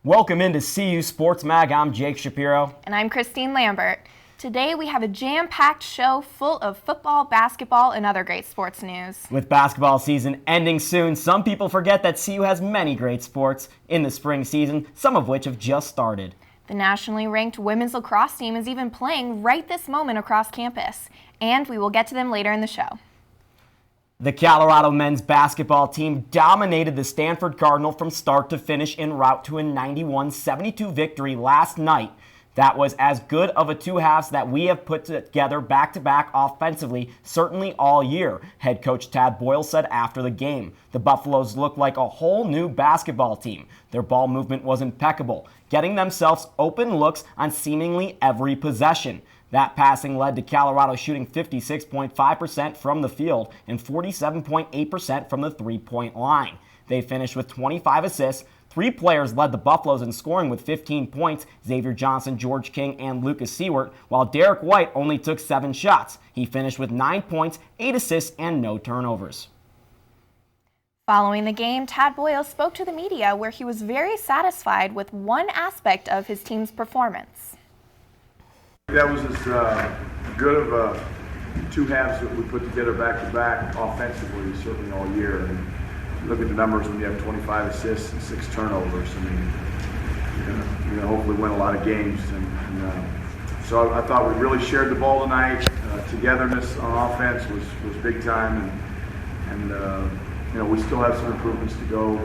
Welcome into CU Sports Mag. I'm Jake Shapiro. And I'm Christine Lambert. Today we have a jam-packed show full of football, basketball, and other great sports news. With basketball season ending soon, some people forget that CU has many great sports in the spring season, some of which have just started. The nationally ranked women's lacrosse team is even playing right this moment across campus, and we will get to them later in the show. The Colorado men's basketball team dominated the Stanford Cardinal from start to finish en route to a 91-72 victory last night. That was as good of a two halves that we have put together back-to-back offensively, certainly all year, head coach Tad Boyle said after the game. The Buffaloes looked like a whole new basketball team. Their ball movement was impeccable, getting themselves open looks on seemingly every possession. That passing led to Colorado shooting 56.5% from the field and 47.8% from the three-point line. They finished with 25 assists. Three players led the Buffaloes in scoring with 15 points, Xavier Johnson, George King, and Lucas Seward, while Derek White only took 7 shots. He finished with 9 points, 8 assists, and no turnovers. Following the game, Tad Boyle spoke to the media where he was very satisfied with one aspect of his team's performance. That was as good of two halves that we put together back-to-back offensively, certainly all year. And look at the numbers when you have 25 assists and 6 turnovers. I mean, you're gonna hopefully win a lot of games. So I thought we really shared the ball tonight. Togetherness on offense was big time, and we still have some improvements to go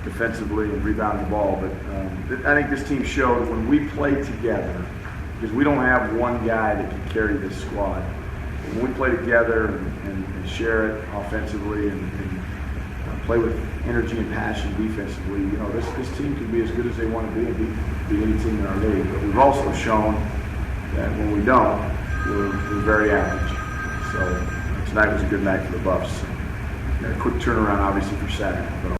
defensively and rebounding the ball. But I think this team showed when we play together, because we don't have one guy that can carry this squad. When we play together and share it offensively and play with energy and passion defensively, this team can be as good as they want to be and be any team in our league. But we've also shown that when we don't, we're very average. So tonight was a good night for the Buffs. A quick turnaround, obviously, for Saturday.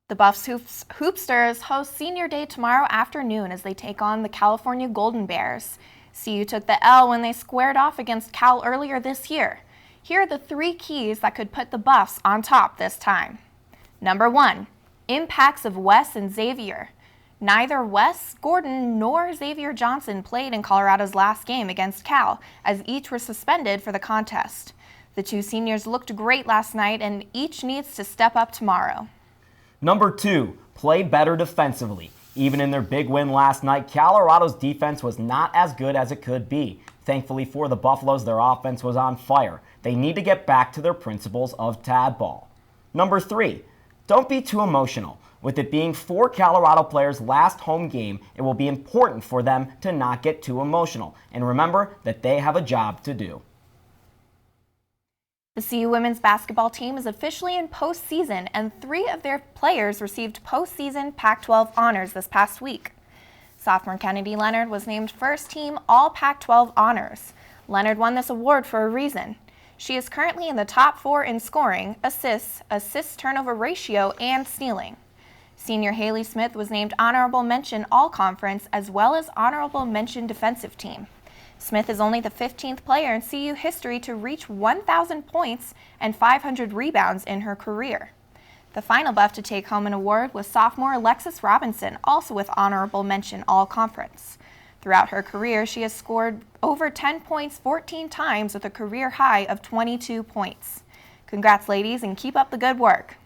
The Buffs Hoopsters host Senior Day tomorrow afternoon as they take on the California Golden Bears. CU took the L when they squared off against Cal earlier this year. Here are the 3 keys that could put the Buffs on top this time. Number 1, impacts of Wes and Xavier. Neither Wes Gordon nor Xavier Johnson played in Colorado's last game against Cal, as each were suspended for the contest. The 2 seniors looked great last night, and each needs to step up tomorrow. Number 2, play better defensively. Even in their big win last night, Colorado's defense was not as good as it could be. Thankfully for the Buffaloes, their offense was on fire. They need to get back to their principles of Tad ball. Number 3, don't be too emotional. With it being 4 Colorado players' last home game, it will be important for them to not get too emotional. And remember that they have a job to do. The CU women's basketball team is officially in postseason, and 3 of their players received postseason Pac-12 honors this past week. Sophomore Kennedy Leonard was named first team All Pac-12 honors. Leonard won this award for a reason. She is currently in the top 4 in scoring, assists, assist-turnover ratio, and stealing. Senior Haley Smith was named Honorable Mention All-Conference as well as Honorable Mention Defensive Team. Smith is only the 15th player in CU history to reach 1,000 points and 500 rebounds in her career. The final Buff to take home an award was sophomore Alexis Robinson, also with Honorable Mention All-Conference. Throughout her career, she has scored over 10 points 14 times with a career high of 22 points. Congrats, ladies, and keep up the good work.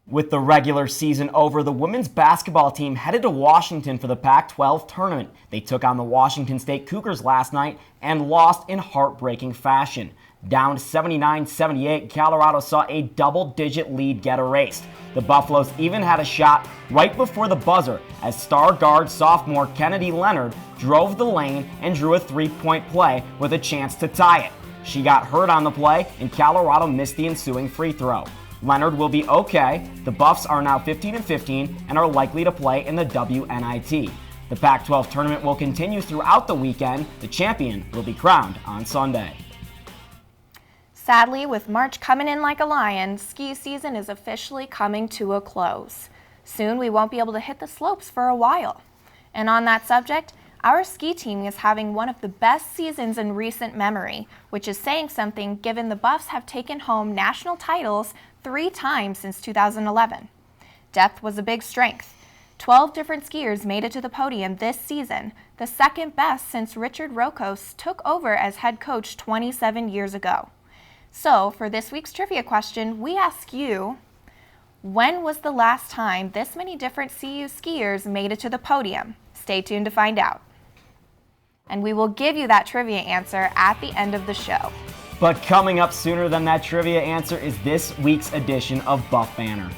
With the regular season over, the women's basketball team headed to Washington for the Pac-12 tournament. They took on the Washington State Cougars last night and lost in heartbreaking fashion. Down 79-78, Colorado saw a double-digit lead get erased. The Buffaloes even had a shot right before the buzzer as star guard sophomore Kennedy Leonard drove the lane and drew a 3-point play with a chance to tie it. She got hurt on the play, and Colorado missed the ensuing free throw. Leonard will be okay. The Buffs are now 15-15 and are likely to play in the WNIT. The Pac-12 tournament will continue throughout the weekend. The champion will be crowned on Sunday. Sadly, with March coming in like a lion, ski season is officially coming to a close. Soon we won't be able to hit the slopes for a while. And on that subject, our ski team is having one of the best seasons in recent memory, which is saying something given the Buffs have taken home national titles 3 times since 2011. Depth was a big strength. 12 different skiers made it to the podium this season, the second best since Richard Rokos took over as head coach 27 years ago. So, for this week's trivia question, we ask you, when was the last time this many different CU skiers made it to the podium? Stay tuned to find out. And we will give you that trivia answer at the end of the show. But coming up sooner than that trivia answer is this week's edition of Buff Banner.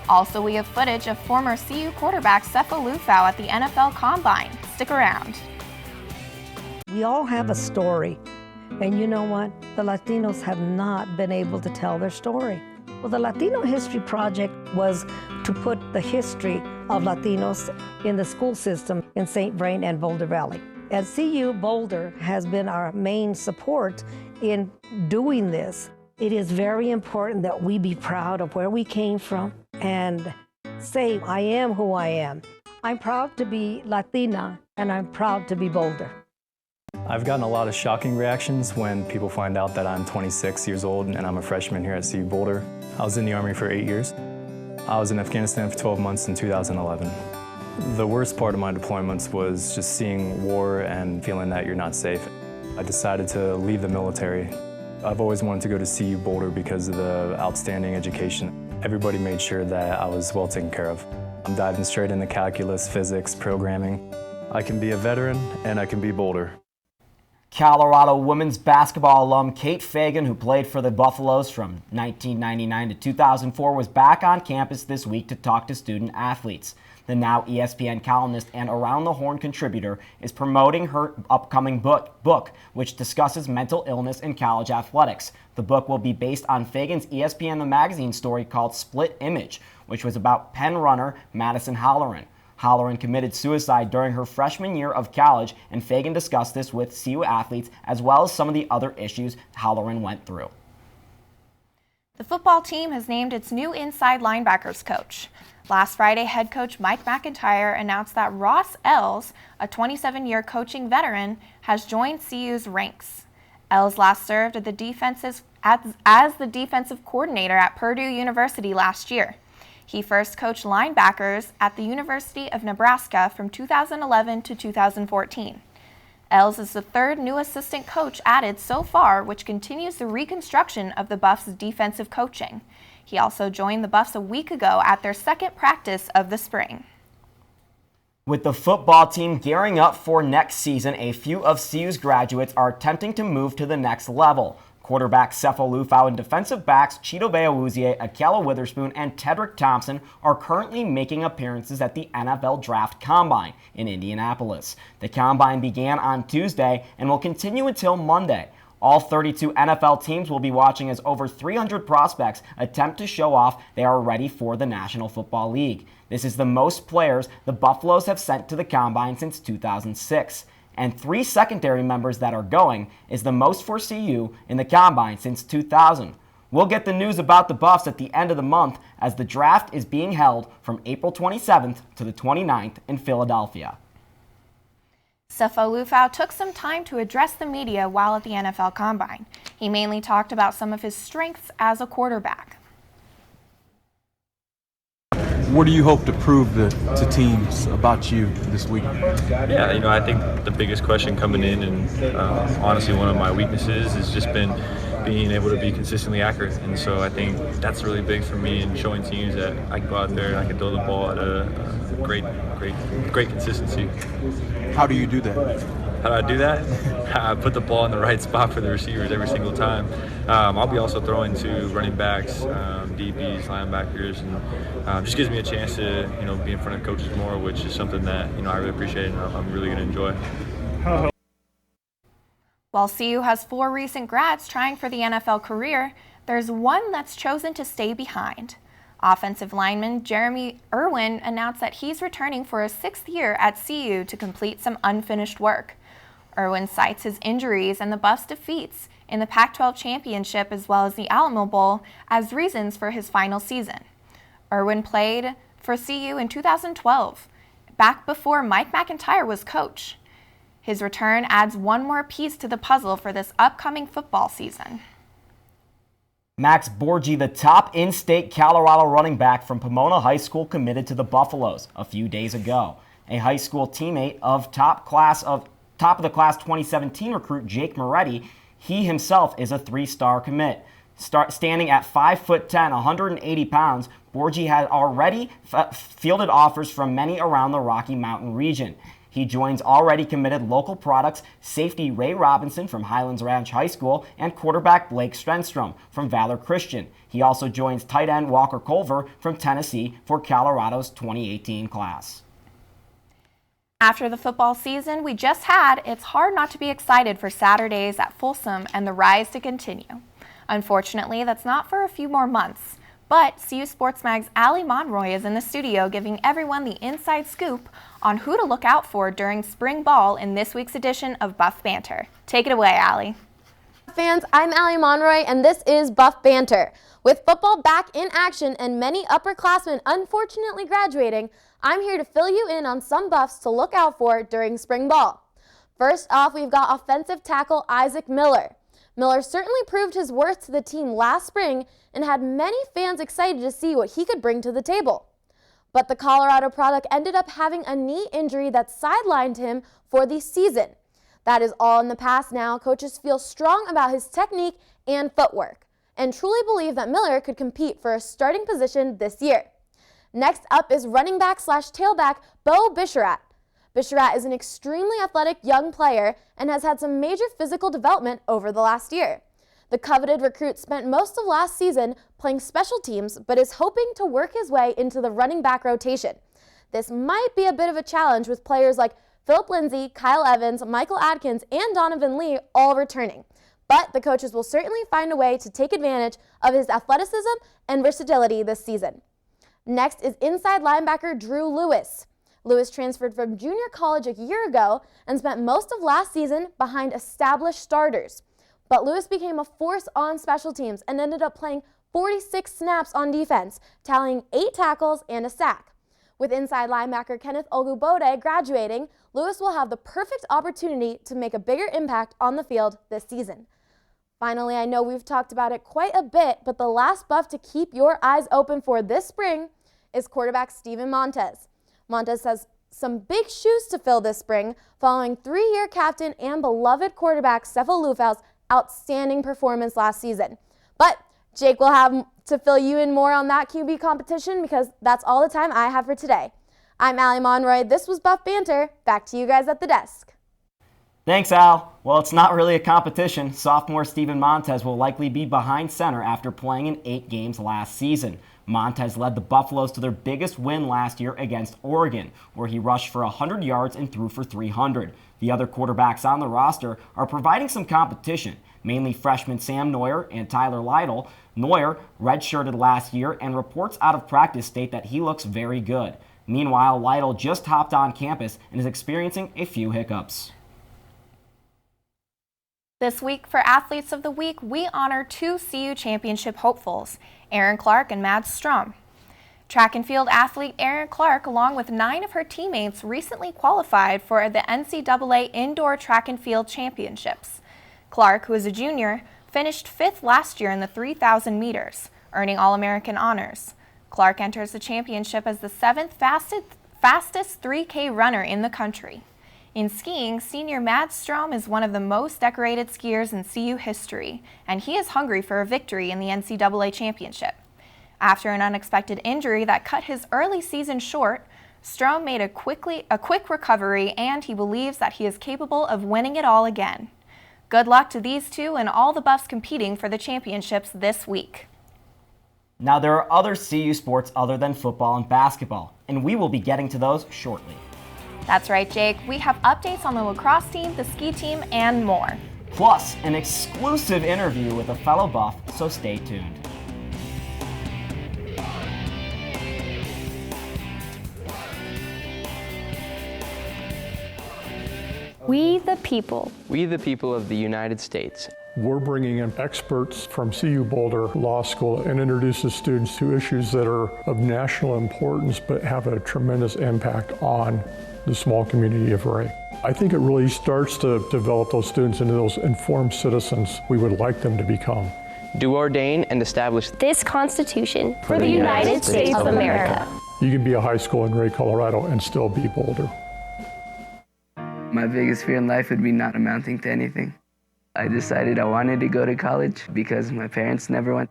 Also, we have footage of former CU quarterback Sefo Liufau at the NFL Combine. Stick around. We all have a story. And you know what? The Latinos have not been able to tell their story. Well, the Latino History Project was to put the history of Latinos in the school system in St. Vrain and Boulder Valley. And CU Boulder has been our main support in doing this. It is very important that we be proud of where we came from and say, I am who I am. I'm proud to be Latina, and I'm proud to be Boulder. I've gotten a lot of shocking reactions when people find out that I'm 26 years old and I'm a freshman here at CU Boulder. I was in the Army for 8 years. I was in Afghanistan for 12 months in 2011. The worst part of my deployments was just seeing war and feeling that you're not safe. I decided to leave the military. I've always wanted to go to CU Boulder because of the outstanding education. Everybody made sure that I was well taken care of. I'm diving straight into calculus, physics, programming. I can be a veteran and I can be Boulder. Colorado women's basketball alum Kate Fagan, who played for the Buffaloes from 1999 to 2004, was back on campus this week to talk to student athletes. The now ESPN columnist and Around the Horn contributor is promoting her upcoming book, which discusses mental illness in college athletics. The book will be based on Fagan's ESPN The Magazine story called Split Image, which was about Penn runner Madison Holleran. Holleran committed suicide during her freshman year of college, and Fagan discussed this with CU athletes as well as some of the other issues Holleran went through. The football team has named its new inside linebackers coach. Last Friday, head coach Mike McIntyre announced that Ross Els, a 27-year coaching veteran, has joined CU's ranks. Els last served as the defensive coordinator at Purdue University last year. He first coached linebackers at the University of Nebraska from 2011 to 2014. Els is the third new assistant coach added so far, which continues the reconstruction of the Buffs' defensive coaching. He also joined the Buffs a week ago at their second practice of the spring. With the football team gearing up for next season, a few of CU's graduates are attempting to move to the next level. Quarterback Sefo Liufau and defensive backs Chidobe Awuzie, Akela Witherspoon, and Tedrick Thompson are currently making appearances at the NFL Draft Combine in Indianapolis. The Combine began on Tuesday and will continue until Monday. All 32 NFL teams will be watching as over 300 prospects attempt to show off they are ready for the National Football League. This is the most players the Buffaloes have sent to the Combine since 2006. And 3 secondary members that are going is the most for CU in the Combine since 2000. We'll get the news about the Buffs at the end of the month as the draft is being held from April 27th to the 29th in Philadelphia. Sefo Liufau took some time to address the media while at the NFL Combine. He mainly talked about some of his strengths as a quarterback. What do you hope to prove to teams about you this week? Yeah, I think the biggest question coming in, and honestly one of my weaknesses, has just been being able to be consistently accurate. And so I think that's really big for me in showing teams that I can go out there and I can throw the ball at a great consistency. How do you do that? How do I do that? I put the ball in the right spot for the receivers every single time. I'll be also throwing to running backs, DBs, linebackers, and just gives me a chance to be in front of coaches more, which is something that I really appreciate and I'm really going to enjoy. While CU has 4 recent grads trying for the NFL career, there's one that's chosen to stay behind. Offensive lineman Jeremy Irwin announced that he's returning for a 6th year at CU to complete some unfinished work. Irwin cites his injuries and the Buffs' defeats in the Pac-12 championship as well as the Alamo Bowl as reasons for his final season. Irwin played for CU in 2012, back before Mike McIntyre was coach. His return adds one more piece to the puzzle for this upcoming football season. Max Borgi, the top in-state Colorado running back from Pomona High School, committed to the Buffaloes a few days ago. A high school teammate of top of the class 2017 recruit Jake Moretti, he himself is a three-star commit. Standing at 5'10", 180 pounds, Borgi had already fielded offers from many around the Rocky Mountain region. He joins already committed local products safety Ray Robinson from Highlands Ranch High School and quarterback Blake Stenstrom from Valor Christian. He also joins tight end Walker Culver from Tennessee for Colorado's 2018 class. After the football season we just had, it's hard not to be excited for Saturdays at Folsom and the rise to continue. Unfortunately, that's not for a few more months. But CU Sports Mag's Allie Monroy is in the studio giving everyone the inside scoop on who to look out for during spring ball in this week's edition of Buff Banter. Take it away, Allie. Fans, I'm Allie Monroy, and this is Buff Banter. With football back in action and many upperclassmen unfortunately graduating, I'm here to fill you in on some buffs to look out for during spring ball. First off, we've got offensive tackle Isaac Miller. Miller certainly proved his worth to the team last spring and had many fans excited to see what he could bring to the table. But the Colorado product ended up having a knee injury that sidelined him for the season. That is all in the past now. Coaches feel strong about his technique and footwork and truly believe that Miller could compete for a starting position this year. Next up is running back / tailback Bo Bisharat. Bisharat is an extremely athletic young player and has had some major physical development over the last year. The coveted recruit spent most of last season playing special teams, but is hoping to work his way into the running back rotation. This might be a bit of a challenge with players like Philip Lindsay, Kyle Evans, Michael Adkins, and Donovan Lee all returning. But the coaches will certainly find a way to take advantage of his athleticism and versatility this season. Next is inside linebacker Drew Lewis. Lewis transferred from junior college a year ago and spent most of last season behind established starters. But Lewis became a force on special teams and ended up playing 46 snaps on defense, tallying 8 tackles and a sack. With inside linebacker Kenneth Ogubode graduating, Lewis will have the perfect opportunity to make a bigger impact on the field this season. Finally, I know we've talked about it quite a bit, but the last buff to keep your eyes open for this spring is quarterback Steven Montez. Montez has some big shoes to fill this spring, following 3-year captain and beloved quarterback Sefo Liufau's outstanding performance last season. But Jake will have to fill you in more on that QB competition because that's all the time I have for today. I'm Allie Monroy. This was Buff Banter. Back to you guys at the desk. Thanks, Al. Well, it's not really a competition. Sophomore Steven Montez will likely be behind center after playing in 8 games last season. Montez led the Buffaloes to their biggest win last year against Oregon, where he rushed for 100 yards and threw for 300. The other quarterbacks on the roster are providing some competition, mainly freshman Sam Neuer and Tyler Lytle. Neuer redshirted last year, and reports out of practice state that he looks very good. Meanwhile, Lytle just hopped on campus and is experiencing a few hiccups. This week for Athletes of the Week, we honor 2 CU championship hopefuls, Erin Clark and Mads Strom. Track and field athlete Erin Clark, along with 9 of her teammates, recently qualified for the NCAA Indoor Track and Field Championships. Clark, who is a junior, finished 5th last year in the 3,000 meters, earning All-American honors. Clark enters the championship as the 7th fastest 3K runner in the country. In skiing, senior Mads Strom is one of the most decorated skiers in CU history, and he is hungry for a victory in the NCAA championship. After an unexpected injury that cut his early season short, Strom made a quick recovery, and he believes that he is capable of winning it all again. Good luck to these 2 and all the buffs competing for the championships this week. Now, there are other CU sports other than football and basketball, and we will be getting to those shortly. That's right, Jake. We have updates on the lacrosse team, the ski team, and more. Plus, an exclusive interview with a fellow buff, so stay tuned. We the people. We the people of the United States. We're bringing in experts from CU Boulder Law School and introduces students to issues that are of national importance but have a tremendous impact on the small community of Ray. I think it really starts to develop those students into those informed citizens we would like them to become. do ordain and establish this Constitution for the United States of America. You can be a high school in Ray, Colorado and still be Boulder. My biggest fear in life would be not amounting to anything. I decided I wanted to go to college because my parents never went.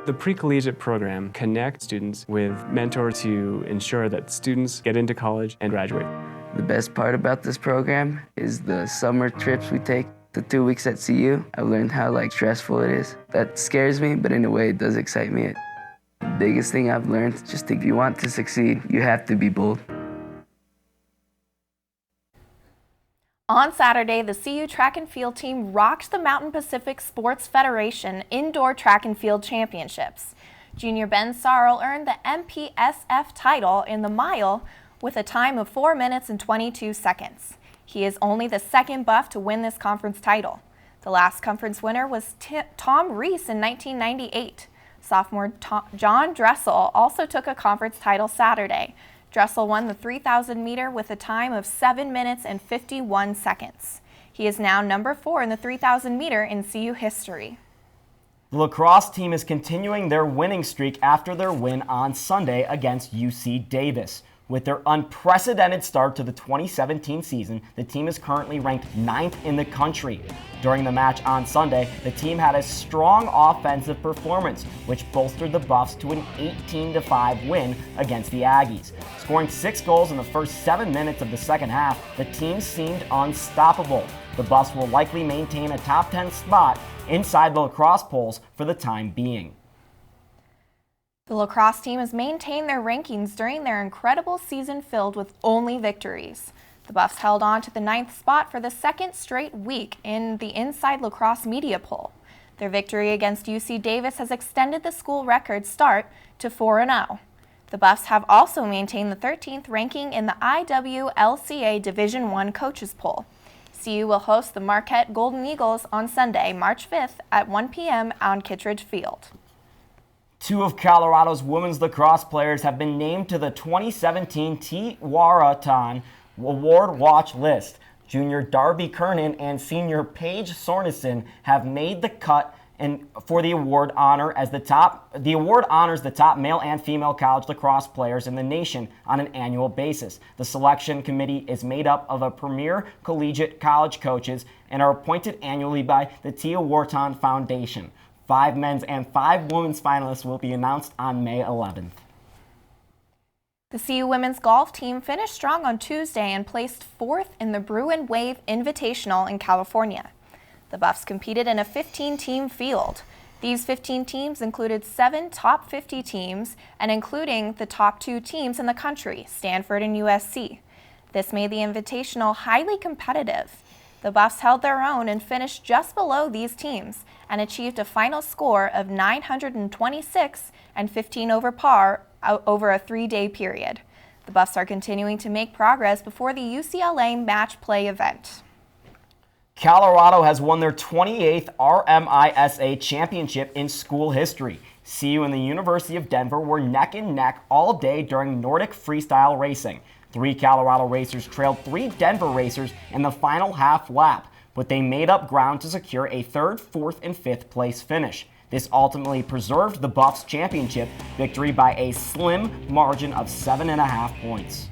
The pre-collegiate program connects students with mentors to ensure that students get into college and graduate. The best part about this program is the summer trips we take. The 2 weeks at CU, I've learned how stressful it is. That scares me, but in a way it does excite me. The biggest thing I've learned is just if you want to succeed, you have to be bold. On Saturday, the CU track and field team rocked the Mountain Pacific Sports Federation Indoor Track and Field Championships. Junior Ben Sarl earned the MPSF title in the mile with a time of 4 minutes and 22 seconds. He is only the second Buff to win this conference title. The last conference winner was Tom Reese in 1998. Sophomore John Dressel also took a conference title Saturday. Dressel won the 3,000 meter with a time of 7 minutes and 51 seconds. He is now number 4 in the 3,000 meter in CU history. The lacrosse team is continuing their winning streak after their win on Sunday against UC Davis. With their unprecedented start to the 2017 season, the team is currently ranked 9th in the country. During the match on Sunday, the team had a strong offensive performance, which bolstered the Buffs to an 18-5 win against the Aggies. Scoring 6 goals in the first 7 minutes of the second half, the team seemed unstoppable. The Buffs will likely maintain a top 10 spot inside the lacrosse polls for the time being. The lacrosse team has maintained their rankings during their incredible season filled with only victories. The Buffs held on to the 9th spot for the second straight week in the Inside Lacrosse Media Poll. Their victory against UC Davis has extended the school record start to 4-0. The Buffs have also maintained the 13th ranking in the IWLCA Division I Coaches Poll. CU will host the Marquette Golden Eagles on Sunday, March 5th at 1 p.m. on Kittredge Field. 2 of Colorado's women's lacrosse players have been named to the 2017 Tewaaraton Award Watch list. Junior Darby Kernan and senior Paige Sorensen have made the cut for the award honor as the award honors the top male and female college lacrosse players in the nation on an annual basis. The selection committee is made up of a premier collegiate college coaches and are appointed annually by the Tewaaraton Foundation. 5 men's and 5 women's finalists will be announced on May 11th. The CU women's golf team finished strong on Tuesday and placed 4th in the Bruin Wave Invitational in California. The Buffs competed in a 15-team field. These 15 teams included 7 top 50 teams and including the top 2 teams in the country, Stanford and USC. This made the Invitational highly competitive. The Buffs held their own and finished just below these teams and achieved a final score of 926 and 15 over par over a 3-day period. The Buffs are continuing to make progress before the UCLA match play event. Colorado has won their 28th RMISA championship in school history. CU and the University of Denver were neck and neck all day during Nordic freestyle racing. 3 Colorado racers trailed 3 Denver racers in the final half lap, but they made up ground to secure a 3rd, 4th, and 5th place finish. This ultimately preserved the Buffs' championship victory by a slim margin of 7.5 points.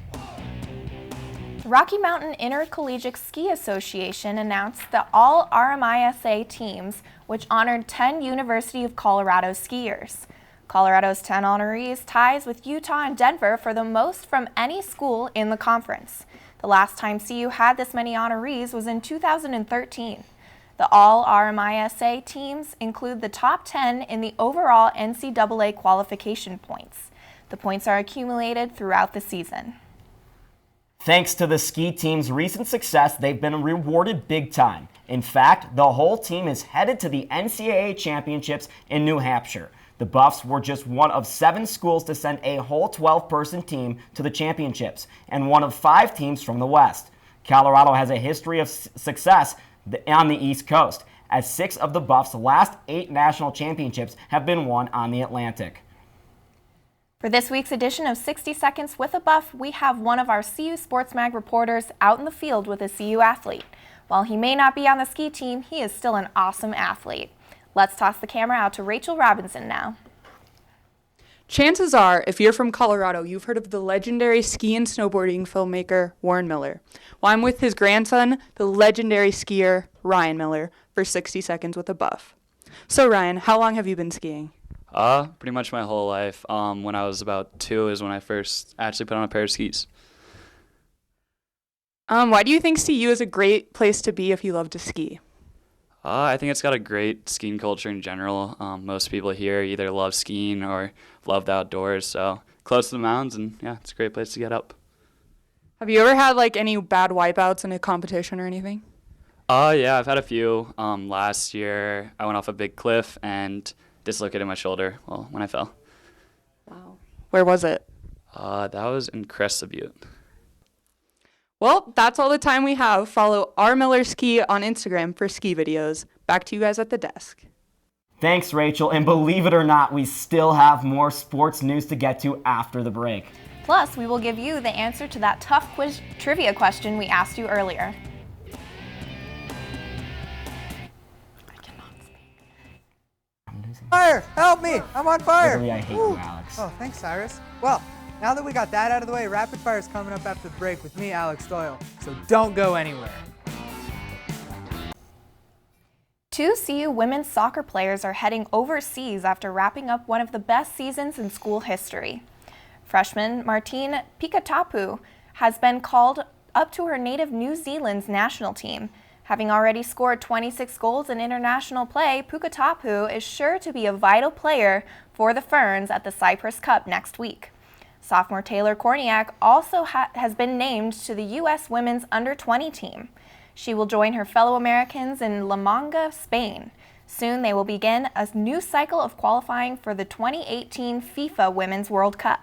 The Rocky Mountain Intercollegiate Ski Association announced that all RMISA teams, which honored 10 University of Colorado skiers. Colorado's 10 honorees ties with Utah and Denver for the most from any school in the conference. The last time CU had this many honorees was in 2013. The all-RMISA teams include the top 10 in the overall NCAA qualification points. The points are accumulated throughout the season. Thanks to the ski team's recent success, they've been rewarded big time. In fact, the whole team is headed to the NCAA championships in New Hampshire. The Buffs were just one of 7 schools to send a whole 12-person team to the championships, and one of 5 teams from the West. Colorado has a history of success on the East Coast, as 6 of the Buffs' last 8 national championships have been won on the Atlantic. For this week's edition of 60 Seconds with a Buff, we have one of our CU Sports Mag reporters out in the field with a CU athlete. While he may not be on the ski team, he is still an awesome athlete. Let's toss the camera out to Rachel Robinson now. Chances are, if you're from Colorado, you've heard of the legendary ski and snowboarding filmmaker Warren Miller. Well, I'm with his grandson, the legendary skier Ryan Miller, for 60 Seconds with a Buff. So Ryan, how long have you been skiing? Pretty much my whole life. When I was about 2 is when I first actually put on a pair of skis. Why do you think CU is a great place to be if you love to ski? I think it's got a great skiing culture in general. Most people here either love skiing or love the outdoors, so close to the mountains, and yeah, it's a great place to get up. Have you ever had like any bad wipeouts in a competition or anything? Yeah, I've had a few. Last year, I went off a big cliff and dislocated my shoulder when I fell. Wow. Where was it? That was in Cresta Butte. Well, that's all the time we have. Follow R Miller Ski on Instagram for ski videos. Back to you guys at the desk. Thanks, Rachel. And believe it or not, we still have more sports news to get to after the break. Plus, we will give you the answer to that tough quiz trivia question we asked you earlier. Fire! Help me! I'm on fire! Literally, I hate you, Alex. Oh, thanks, Cyrus. Well, now that we got that out of the way, Rapid Fire is coming up after the break with me, Alex Doyle. So don't go anywhere. 2 CU women's soccer players are heading overseas after wrapping up one of the best seasons in school history. Freshman Martine Pikatapu has been called up to her native New Zealand's national team. Having already scored 26 goals in international play, Pikatapu is sure to be a vital player for the Ferns at the Cyprus Cup next week. Sophomore Taylor Korniak also has been named to the U.S. Women's Under-20 team. She will join her fellow Americans in La Manga, Spain. Soon they will begin a new cycle of qualifying for the 2018 FIFA Women's World Cup.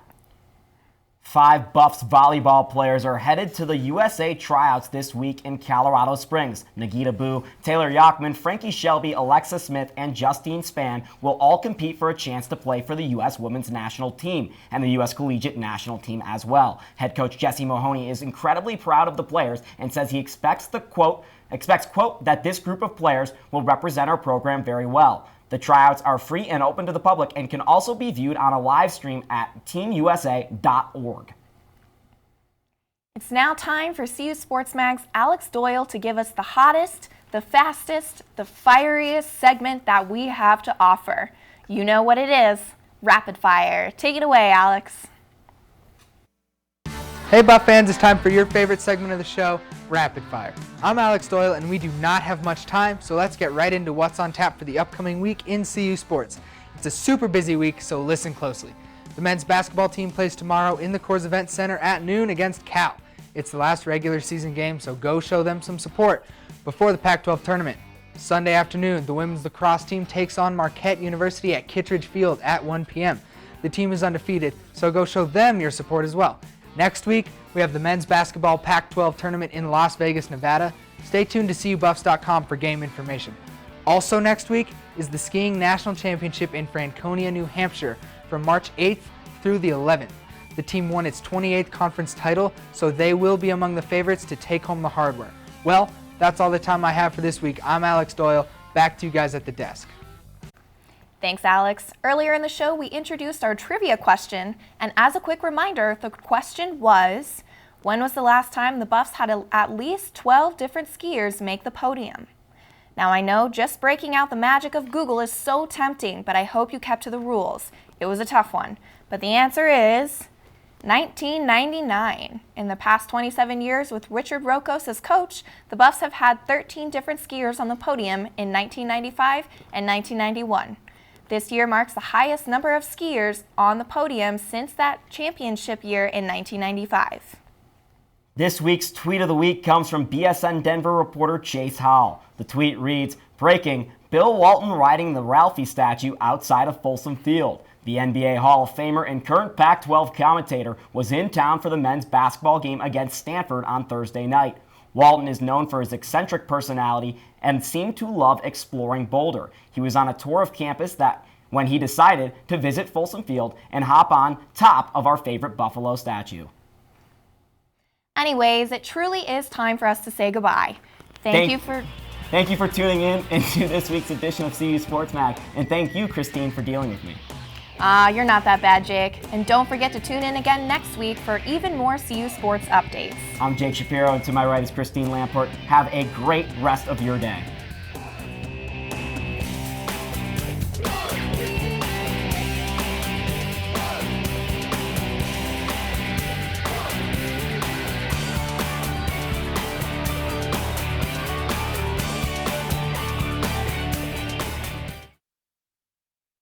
5 Buffs volleyball players are headed to the USA tryouts this week in Colorado Springs. Nagita Boo, Taylor Yachman, Frankie Shelby, Alexa Smith, and Justine Spann will all compete for a chance to play for the U.S. women's national team and the U.S. collegiate national team as well. Head coach Jesse Mahoney is incredibly proud of the players and says he expects that this group of players will represent our program very well. The tryouts are free and open to the public and can also be viewed on a live stream at teamusa.org. It's now time for CU Sports Mag's Alex Doyle to give us the hottest, the fastest, the fieriest segment that we have to offer. You know what it is, Rapid Fire. Take it away, Alex. Hey Buff fans, it's time for your favorite segment of the show, Rapid Fire. I'm Alex Doyle and we do not have much time, so let's get right into what's on tap for the upcoming week in CU Sports. It's a super busy week, so listen closely. The men's basketball team plays tomorrow in the Coors Event Center at noon against Cal. It's the last regular season game, so go show them some support before the Pac-12 tournament. Sunday afternoon, the women's lacrosse team takes on Marquette University at Kittredge Field at 1 p.m. The team is undefeated, so go show them your support as well. Next week, we have the men's basketball Pac-12 tournament in Las Vegas, Nevada. Stay tuned to CUBuffs.com for game information. Also next week is the Skiing National Championship in Franconia, New Hampshire from March 8th through the 11th. The team won its 28th conference title, so they will be among the favorites to take home the hardware. Well, that's all the time I have for this week. I'm Alex Doyle. Back to you guys at the desk. Thanks, Alex. Earlier in the show, we introduced our trivia question, and as a quick reminder, the question was, when was the last time the Buffs had at least 12 different skiers make the podium? Now, I know just breaking out the magic of Google is so tempting, but I hope you kept to the rules. It was a tough one, but the answer is 1999. In the past 27 years with Richard Rokos as coach, the Buffs have had 13 different skiers on the podium in 1995 and 1991. This year marks the highest number of skiers on the podium since that championship year in 1995. This week's Tweet of the Week comes from BSN Denver reporter Chase Howell. The tweet reads, "Breaking, Bill Walton riding the Ralphie statue outside of Folsom Field." The NBA Hall of Famer and current Pac-12 commentator was in town for the men's basketball game against Stanford on Thursday night. Walton is known for his eccentric personality and seemed to love exploring Boulder. He was on a tour of campus when he decided to visit Folsom Field and hop on top of our favorite Buffalo statue. Anyways, it truly is time for us to say goodbye. Thank you for Thank you for tuning in into this week's edition of CU Sports Mag, and thank you, Christine, for dealing with me. You're not that bad, Jake. And don't forget to tune in again next week for even more CU Sports updates. I'm Jake Shapiro, and to my right is Christine Lamport. Have a great rest of your day.